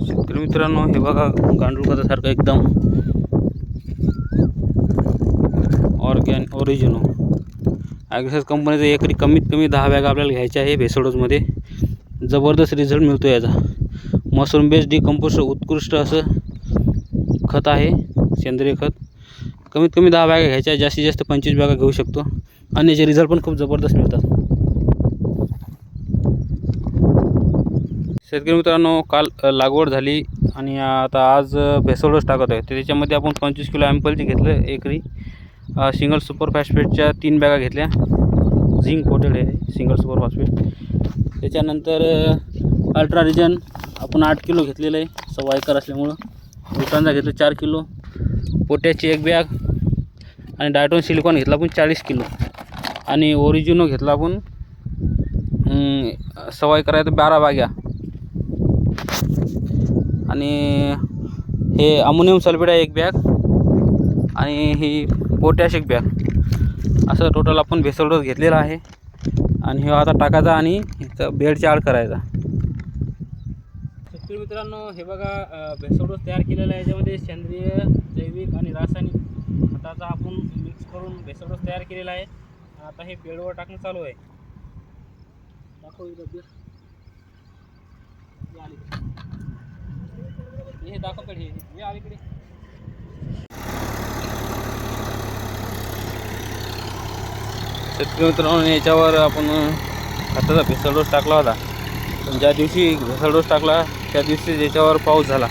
शेतकरी मित्रांनो, हे बघा गांडूळ खतासारखं एकदम ओरिजिनो ॲग्रोसेस कंपनीचं एकरी कमीत कमी 10 बॅग आपल्याला घ्यायच्या आहे. भेसोडोजमध्ये जबरदस्त रिझल्ट मिळतो याचा. मशरूम बेस्ड डिकंपोस्ट उत्कृष्ट असं खत आहे, सेंद्रिय खत. कमीत कमी 10 बॅगा घ्यायच्या, जास्तीत जास्त 25 बॅगा घेऊ शकतो आणि याचे रिझल्ट पण खूप जबरदस्त मिळतात. शेतकरी मित्रांनो, काल लागवड झाली आणि आता आज भेसोडोस टाकत आहे. त्याच्यामध्ये आपण 25 किलो ॲम्पलचे घेतलं एकरी. सिंगल सुपर फॉस्फेटच्या 3 बॅगा घेतल्या. झिंक कोटेड आहे सिंगल सुपर फॉस्फेट. त्याच्यानंतर अल्ट्रा रिजन आपण 8 किलो घेतलेलं आहे, 1.25 एकर असल्यामुळं. रुटांचा घेतलं 4 किलो, पोटॅशची 1 बॅग आणि डायटोन सिलिकॉन घेतला आपण 40 किलो आणि ओरिजिनो घेतला आपण 1.25 एकरात 12 बॅगा आणि हे अमोनियम सल्फेट आहे 1 बॅग आणि ही पोटॅश 1 बॅग. असं टोटल आपण भेसोडोस घेतलेला आहे आणि हे आता टाकायचा आणि इथं बेडच्या आड करायचा. शेतकरी मित्रांनो, हे बघा भेसोडोस तयार केलेला आहे. याच्यामध्ये सेंद्रिय, जैविक आणि रासायनिक खताचा आपण मिक्स करून भेसोडोस तयार केलेला आहे. आता हे बेडवर टाकणं चालू आहे. दाखव हे दाखवकडे हे अलीकडे. शेतकरी मित्रांनो, याच्यावर आपण खताचा भेसोडोस टाकला होता. पण ज्या दिवशी भेसोडोस टाकला त्या दिवशी याच्यावर पाऊस झाला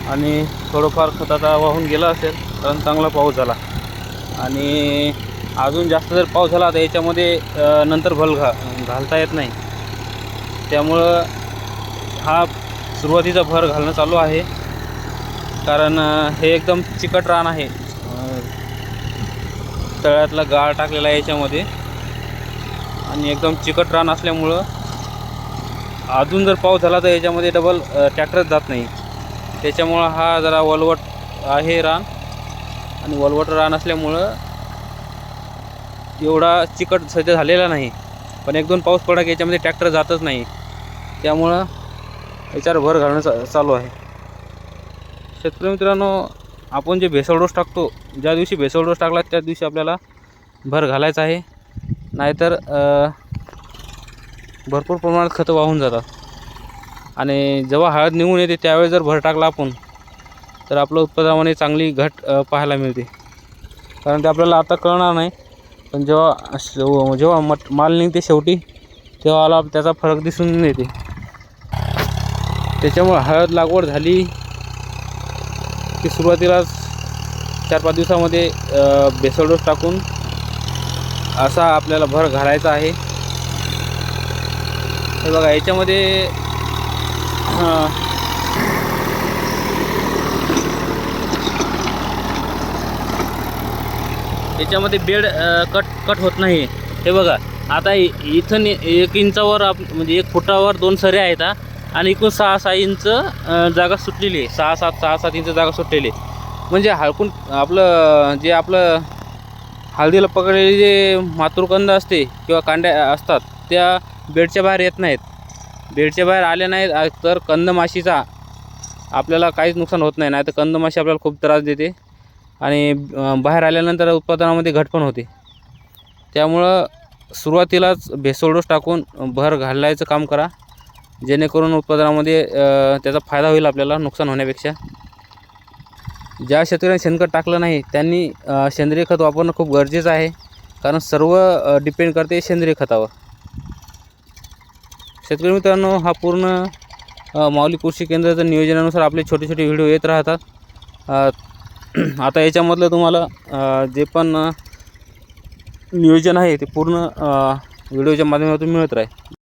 आणि थोडंफार खताचा वाहून गेला असेल, कारण चांगला पाऊस झाला. आणि अजून जास्त जर पाऊस झाला तर याच्यामध्ये नंतर भल घालता येत नाही. त्यामुळं हा सुरुवातीचा भर घालणं चालू आहे, कारण हे एकदम चिकट रान आहे. तळ्यातला गाळ टाकलेला आहे याच्यामध्ये आणि एकदम चिकट रान असल्यामुळं अजून जर पाऊस झाला तर याच्यामध्ये डबल ट्रॅक्टर जात नाही. त्याच्यामुळं हा जरा वलवट आहे रान आणि वलवट रान असल्यामुळं एवढा चिकट सध्या झालेला नाही. पण 1-2 पाऊस पडला की याच्यामध्ये ट्रॅक्टर जातच नाही. त्यामुळं याच्यावर भर घालणं चालू आहे. शेतकरी मित्रांनो, आपण जे भेसोडोस टाकतो, ज्या दिवशी भेसोडोस टाकला त्या दिवशी आपल्याला भर घालायचा आहे, नाहीतर भरपूर प्रमाणात खतं वाहून जातात. आणि जेव्हा हळद निघून येते त्यावेळेस जर भर टाकला आपण तर आपलं उत्पादनामध्ये चांगली घट पाहायला मिळते. कारण ते आपल्याला आता कळणार नाही, पण जेव्हा माल निघते शेवटी तेव्हा त्याचा फरक दिसून येते. त्याच्यामुळे हळद लागवड झाली की सुरुवातीलाच 4-5 दिवसामध्ये भेसोडोस टाकून असा आपल्याला भर घालायचा आहे. हे बघा याच्यामध्ये बेड कट होत नाही. हे बघा आता इथं 1 इंचावर म्हणजे 1 फुटावर 2 सऱ्या आहेत आणि एकूण 6-6 इंच जागा सुटलेली आहे. 6-7 इंच जागा सुटलेली आहे. म्हणजे हळकून आपलं हळदीला पकडलेले जे मातृकंद असते किंवा कांड्या असतात त्या बेडच्या बाहेर येत नाहीत. बेडच्या बाहेर आल्या नाहीत तर कंदमाशीचा आपल्याला काहीच नुकसान होत नाही. तर कंदमाशी आपल्याला खूप त्रास देते आणि बाहेर आल्यानंतर उत्पादनामध्ये घट पण होते. त्यामुळं सुरुवातीलाच भेसोडोस टाकून भर घालायचं काम करा, जेणेकरून उत्पादनामध्ये त्याचा फायदा होईल आपल्याला नुकसान होण्यापेक्षा. ज्या शेतकऱ्यांनी शेणखत टाकलं नाही त्यांनी सेंद्रिय खत वापरणं खूप गरजेचं आहे, कारण सर्व डिपेंड करते सेंद्रिय खतावर. शेतकरी मित्रांनो, हा पूर्ण माऊली कृषी केंद्राच्या नियोजनानुसार आपले छोटे छोटे व्हिडिओ येत राहतात. आता याच्यामधलं तुम्हाला जे पण नियोजन आहे ते पूर्ण व्हिडिओच्या माध्यमातून मिळत राहील.